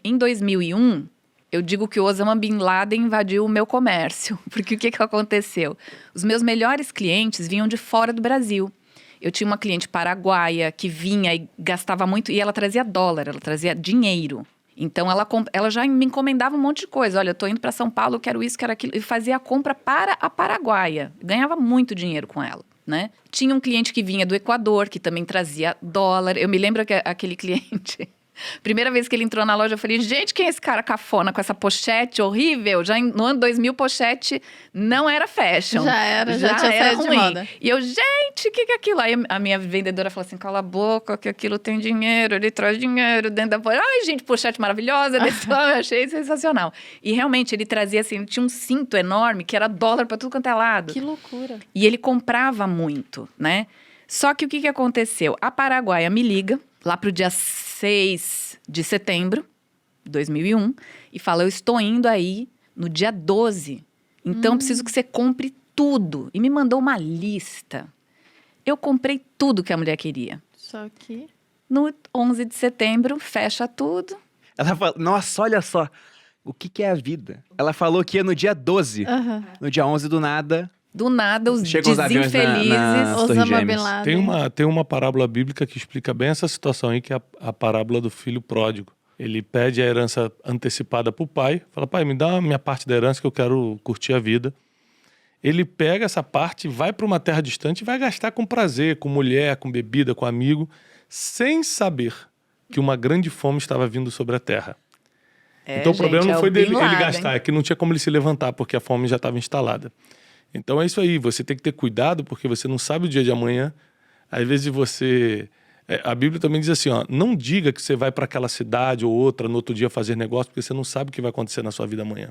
Em 2001, eu digo que o Osama Bin Laden invadiu o meu comércio. Porque o que aconteceu? Os meus melhores clientes vinham de fora do Brasil. Eu tinha uma cliente paraguaia que vinha e gastava muito. E ela trazia dólar, ela trazia dinheiro. Então, ela já me encomendava um monte de coisa. Olha, eu tô indo para São Paulo, eu quero isso, quero aquilo. E fazia a compra para a paraguaia. Ganhava muito dinheiro com ela, né? Tinha um cliente que vinha do Equador, que também trazia dólar. Eu me lembro que aquele cliente... Primeira vez que ele entrou na loja, eu falei, gente, quem é esse cara cafona com essa pochete horrível? Já no ano 2000, pochete não era fashion. Já tinha saído de moda. E eu, gente, o que é aquilo? Aí a minha vendedora falou assim, cala a boca, que aquilo tem dinheiro, ele traz dinheiro dentro da pochete. Ai, gente, pochete maravilhosa, desse lado, eu achei sensacional. E realmente, ele trazia assim, ele tinha um cinto enorme, que era dólar pra tudo quanto é lado. Que loucura. E ele comprava muito, né? Só que o que aconteceu? A paraguaia me liga, lá pro dia 6 de setembro de 2001, e fala, eu estou indo aí no dia 12, então preciso que você compre tudo. E me mandou uma lista. Eu comprei tudo que a mulher queria. Só que... No 11 de setembro, fecha tudo. Ela falou, nossa, olha só, o que é a vida? Ela falou que ia no dia 12, no dia 11 do nada... Do nada, os Chegam os aviões desinfelizes. Osama Bin Laden. Tem uma parábola bíblica que explica bem essa situação aí, que é a parábola do filho pródigo. Ele pede a herança antecipada pro pai, fala, pai, me dá a minha parte da herança que eu quero curtir a vida. Ele pega essa parte, vai para uma terra distante e vai gastar com prazer, com mulher, com bebida, com amigo, sem saber que uma grande fome estava vindo sobre a terra. Então o problema não foi dele ele gastar, é que não tinha como ele se levantar, porque a fome já estava instalada. Então é isso aí, você tem que ter cuidado, porque você não sabe o dia de amanhã. Às vezes você... a Bíblia também diz assim, ó, não diga que você vai para aquela cidade ou outra no outro dia fazer negócio, porque você não sabe o que vai acontecer na sua vida amanhã.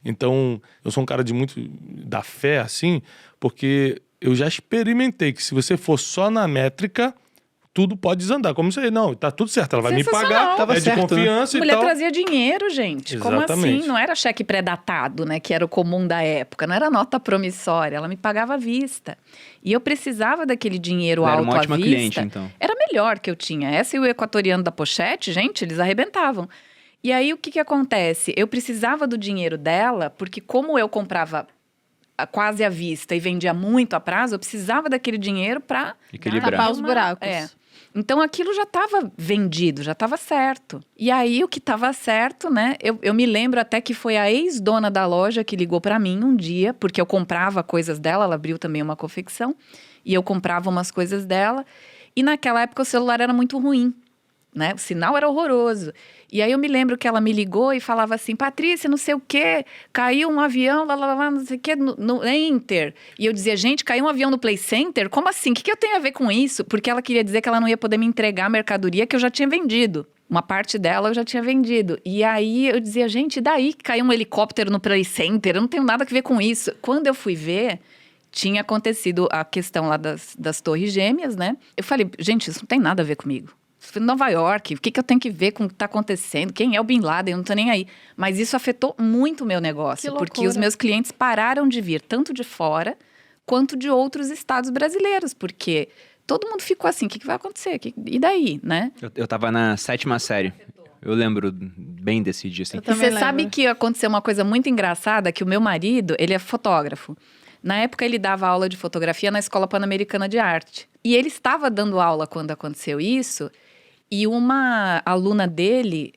Então, eu sou um cara de muito da fé, assim, porque eu já experimentei que se você for só na métrica, tudo pode desandar. Como isso aí, não, tá tudo certo, ela vai me pagar, Tava é certo, de confiança A e mulher tal. trazia dinheiro, gente. Como Exatamente. assim? Não era cheque pré-datado, né? Que era o comum da época. Não era nota promissória. Ela me pagava à vista. E eu precisava daquele dinheiro Ela era alto uma ótima à vista. cliente, então. Era melhor que eu tinha. Essa e o equatoriano da pochete, gente, eles arrebentavam. E aí, o que acontece? Eu precisava do dinheiro dela, porque como eu comprava quase à vista e vendia muito a prazo, eu precisava daquele dinheiro para Equilibrar. Tapar os buracos. Então, aquilo já estava vendido, já estava certo. E aí, o que estava certo, né? Eu me lembro até que foi a ex-dona da loja que ligou para mim um dia, porque eu comprava coisas dela, ela abriu também uma confecção, e eu comprava umas coisas dela. E naquela época o celular era muito ruim, né? O sinal era horroroso. E aí eu me lembro que ela me ligou e falava assim, Patrícia, não sei o quê, caiu um avião, lá, não sei o quê, no Enter. E eu dizia, gente, caiu um avião no Play Center? Como assim? O que eu tenho a ver com isso? Porque ela queria dizer que ela não ia poder me entregar a mercadoria que eu já tinha vendido. Uma parte dela eu já tinha vendido. E aí eu dizia, gente, e daí que caiu um helicóptero no Play Center? Eu não tenho nada a ver com isso. Quando eu fui ver, tinha acontecido a questão lá das Torres Gêmeas, né? Eu falei, gente, isso não tem nada a ver comigo. Fui em Nova York, o que eu tenho que ver com o que está acontecendo? Quem é o Bin Laden? Eu não tô nem aí. Mas isso afetou muito o meu negócio, porque os meus clientes pararam de vir, tanto de fora, quanto de outros estados brasileiros, porque todo mundo ficou assim, o que vai acontecer? E daí, né? Eu tava na 7ª série. Eu lembro bem desse dia, assim. E você sabe que aconteceu uma coisa muito engraçada, que o meu marido, ele é fotógrafo. Na época, ele dava aula de fotografia na Escola Pan-Americana de Arte. E ele estava dando aula quando aconteceu isso, e uma aluna dele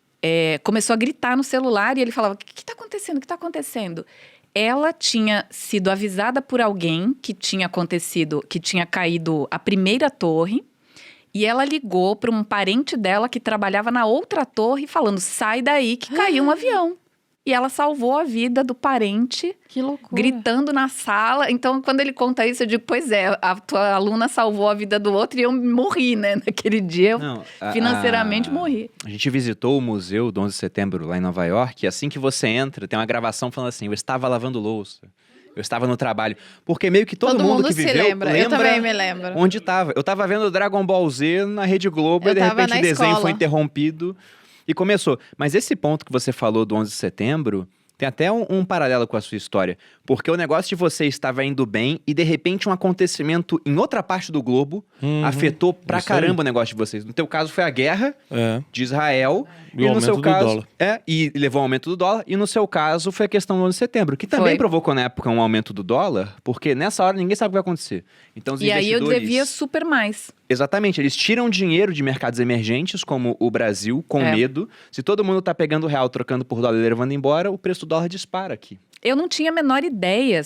começou a gritar no celular, e ele falava, o que está acontecendo? O que está acontecendo? Ela tinha sido avisada por alguém que tinha acontecido, que tinha caído a primeira torre, e ela ligou para um parente dela que trabalhava na outra torre, falando, sai daí que caiu um avião. E ela salvou a vida do parente, que loucura, gritando na sala. Então, quando ele conta isso, eu digo, pois é, a tua aluna salvou a vida do outro e eu morri, né? Naquele dia, financeiramente morri. A gente visitou o museu do 11 de setembro lá em Nova York, e assim que você entra, tem uma gravação falando assim, eu estava lavando louça, eu estava no trabalho. Porque meio que todo mundo que viveu lembra. Eu também me lembro. Onde estava. Eu estava vendo Dragon Ball Z na Rede Globo e de repente o desenho foi interrompido. E começou. Mas esse ponto que você falou do 11 de setembro Tem até um paralelo com a sua história. Porque o negócio de você estava indo bem e, de repente, um acontecimento em outra parte do globo afetou pra Isso aí. caramba o negócio de vocês. No teu caso, foi a guerra de Israel. E o no seu aumento do caso, dólar. e levou ao aumento do dólar. E no seu caso, foi a questão do 11 de setembro. Que também Foi. provocou, na época, um aumento do dólar. Porque nessa hora, ninguém sabe o que vai acontecer. Então, os E aí eu investidores... devia super mais. Exatamente, eles tiram dinheiro de mercados emergentes, como o Brasil, com medo. Se todo mundo tá pegando real, trocando por dólar e levando embora, o preço do dólar dispara aqui. Eu não tinha a menor ideia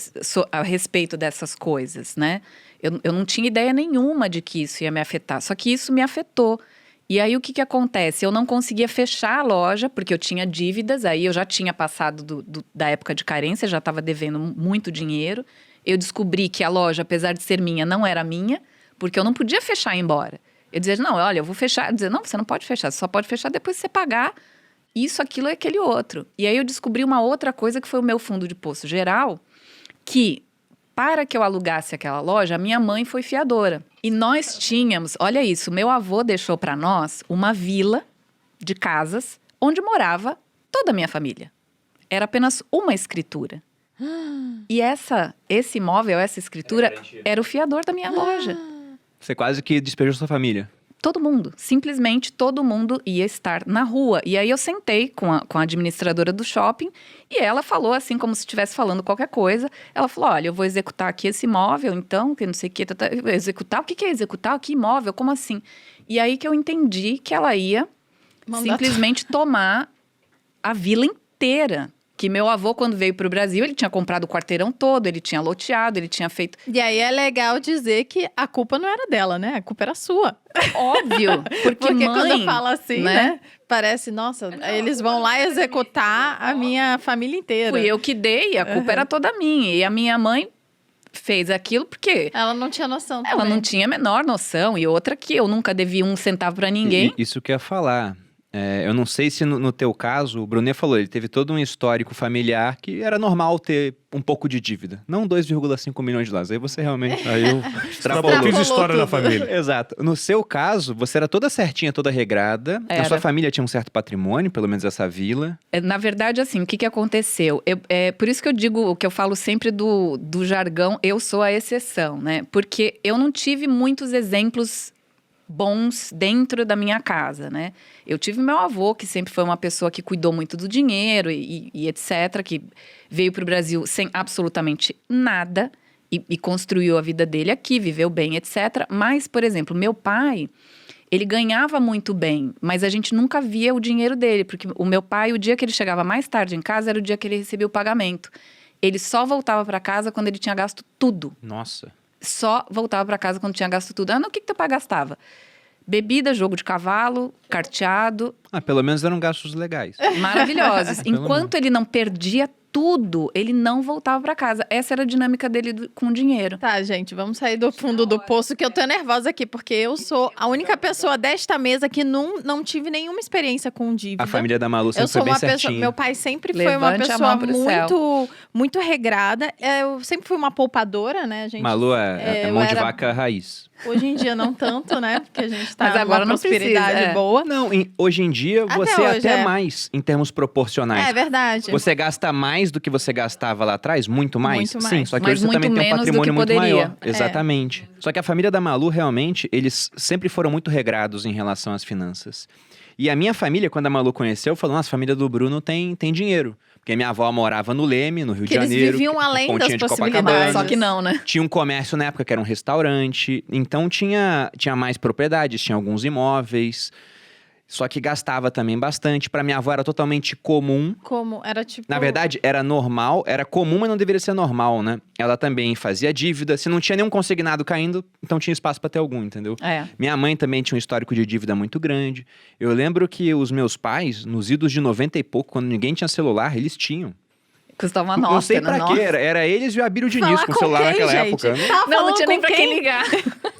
a respeito dessas coisas, né? Eu não tinha ideia nenhuma de que isso ia me afetar. Só que isso me afetou. E aí, o que acontece? Eu não conseguia fechar a loja, porque eu tinha dívidas. Aí, eu já tinha passado da época de carência, já estava devendo muito dinheiro. Eu descobri que a loja, apesar de ser minha, não era minha. Porque eu não podia fechar e ir embora. Eu dizia, não, olha, eu vou fechar. Eu dizia, não, você não pode fechar, você só pode fechar depois que você pagar isso, aquilo e aquele outro. E aí eu descobri uma outra coisa que foi o meu fundo de poço geral, que para que eu alugasse aquela loja, a minha mãe foi fiadora. E nós tínhamos, olha isso, meu avô deixou para nós uma vila de casas onde morava toda a minha família. Era apenas uma escritura. E esse imóvel, essa escritura, era o fiador da minha loja. Você quase que despejou sua família. Todo mundo, simplesmente todo mundo ia estar na rua. E aí eu sentei com a administradora do shopping e ela falou assim, como se estivesse falando qualquer coisa. Ela falou, olha, eu vou executar aqui esse imóvel, então, que não sei o que. Executar? O que é executar? Que imóvel? Como assim? E aí que eu entendi que ela ia simplesmente tomar a vila inteira. Que meu avô, quando veio para o Brasil, ele tinha comprado o quarteirão todo, ele tinha loteado, ele tinha feito... E aí é legal dizer que a culpa não era dela, né? A culpa era sua. Óbvio, porque mãe, quando fala assim, né? né? Parece, nossa, eles vão lá executar a minha família inteira. Fui eu que dei, a culpa era toda minha. E a minha mãe fez aquilo porque... Ela não tinha noção também. Ela não tinha a menor noção. E outra que eu nunca devia um centavo para ninguém. Isso que eu ia falar. Eu não sei se no teu caso, o Brunet falou, ele teve todo um histórico familiar que era normal ter um pouco de dívida. Não 2,5 milhões de dólares. Aí você realmente... Aí eu extrapolou. fiz história tudo. na família. Exato. No seu caso, você era toda certinha, toda regrada. Era. A sua família tinha um certo patrimônio, pelo menos essa vila. Na verdade, assim, o que aconteceu? Por isso que eu digo, o que eu falo sempre do jargão, eu sou a exceção, né? Porque eu não tive muitos exemplos bons dentro da minha casa, né? Eu tive meu avô, que sempre foi uma pessoa que cuidou muito do dinheiro e etc., que veio para o Brasil sem absolutamente nada e construiu a vida dele aqui, viveu bem, etc. Mas, por exemplo, meu pai, ele ganhava muito bem, mas a gente nunca via o dinheiro dele, porque o meu pai, o dia que ele chegava mais tarde em casa, era o dia que ele recebia o pagamento. Ele só voltava para casa quando ele tinha gasto tudo. Nossa. Só voltava para casa quando tinha gasto tudo. O que teu pai gastava? Bebida, jogo de cavalo, carteado. Pelo menos eram gastos legais. Maravilhosos. Pelo Enquanto ele não perdia tudo, ele não voltava para casa. Essa era a dinâmica dele com o dinheiro. Tá, gente, vamos sair do fundo do poço, que eu tô nervosa aqui, porque eu sou a única pessoa desta mesa que não tive nenhuma experiência com dívida. A família da Malu sempre Eu sou foi bem uma pessoa, certinha. meu pai sempre foi uma Levante a pessoa mão pro céu. muito regrada. Eu sempre fui uma poupadora, né, gente? Malu é eu mão de era- vaca raiz. Hoje em dia não tanto, né? Porque a gente tá Mas agora numa não precisa, prosperidade boa. Não, hoje em dia Até você hoje, até é. mais em termos proporcionais. É verdade. Você gasta mais do que você gastava lá atrás? Muito mais? Muito Sim, mais. só que Mas hoje você muito também tem um menos do que patrimônio muito poderia. maior. Exatamente. Só que a família da Malu, realmente, eles sempre foram muito regrados em relação às finanças. E a minha família, quando a Malu conheceu, falou, nossa, a família do Bruno tem dinheiro. Porque minha avó morava no Leme, no Rio Que de eles Janeiro. viviam além das Pontinha de possibilidades. Copacabana. Só que não, né? Tinha um comércio na época que era um restaurante, então tinha mais propriedades, tinha alguns imóveis, só que gastava também bastante. Para minha avó era totalmente comum. Como? Era tipo... Na verdade, era normal, era comum, mas não deveria ser normal, né? Ela também fazia dívida, se não tinha nenhum consignado caindo, então tinha espaço para ter algum, entendeu? Minha mãe também tinha um histórico de dívida muito grande. Eu lembro que os meus pais, nos idos de 90 e pouco, quando ninguém tinha celular, eles tinham. Custava uma Não nota, sei né? pra Nossa. quê, era eles e o Abílio Diniz Falar com o celular quem, naquela gente? época. Né? Tava Não falando tinha nem com pra quem ligar.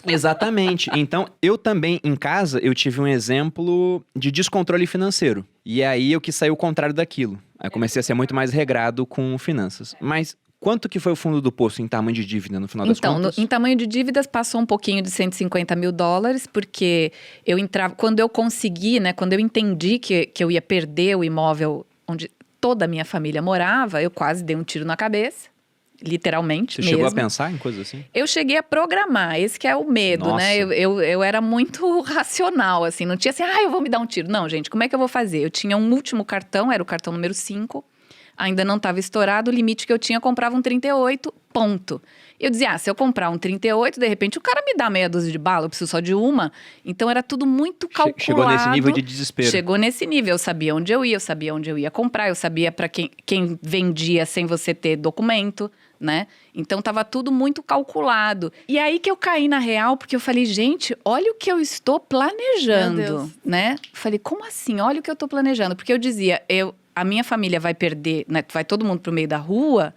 Exatamente. Então, eu também, em casa, eu tive um exemplo de descontrole financeiro. E aí, eu quis sair o contrário daquilo. Aí, comecei a ser muito mais regrado com finanças. Mas quanto que foi o fundo do poço em tamanho de dívida, no final das Então, contas? em tamanho de dívidas, passou um pouquinho de 150 mil dólares, porque eu entrava... Quando eu consegui, né? Quando eu entendi que eu ia perder o imóvel onde toda a minha família morava, eu quase dei um tiro na cabeça. Literalmente Você mesmo. chegou a pensar em coisas assim? Eu cheguei a programar, esse que é o medo, Nossa. né? Eu era muito racional, assim, não tinha assim, eu vou me dar um tiro. Não, gente, como é que eu vou fazer? Eu tinha um último cartão, era o cartão número 5, ainda não estava estourado, o limite que eu tinha, eu comprava um 38, ponto. Eu dizia, se eu comprar um 38, de repente o cara me dá meia dúzia de bala, eu preciso só de uma. Então era tudo muito calculado. Chegou nesse nível de desespero. Chegou nesse nível, eu sabia onde eu ia, eu sabia onde eu ia comprar, eu sabia para quem vendia sem você ter documento, né? Então tava tudo muito calculado. E aí que eu caí na real, porque eu falei, gente, olha o que eu estou planejando, né? Falei, como assim? Olha o que eu estou planejando. Porque eu dizia, a minha família vai perder, né? Vai todo mundo pro meio da rua,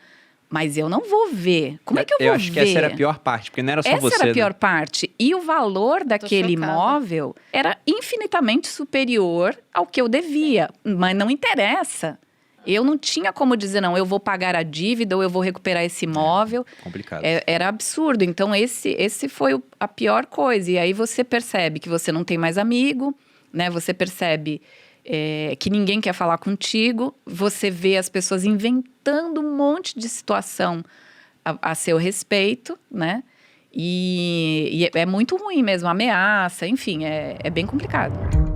mas eu não vou ver. Como é que eu vou ver? Eu acho que essa era a pior parte, porque não era só você. Essa era a pior parte. E o valor daquele imóvel era infinitamente superior ao que eu devia. Mas não interessa. Eu não tinha como dizer, não, eu vou pagar a dívida ou eu vou recuperar esse imóvel. Complicado. Era absurdo. Então, esse foi a pior coisa. E aí você percebe que você não tem mais amigo, né? Você percebe que ninguém quer falar contigo. Você vê as pessoas inventando um monte de situação a seu respeito, né? E é muito ruim mesmo, ameaça, enfim, é bem complicado.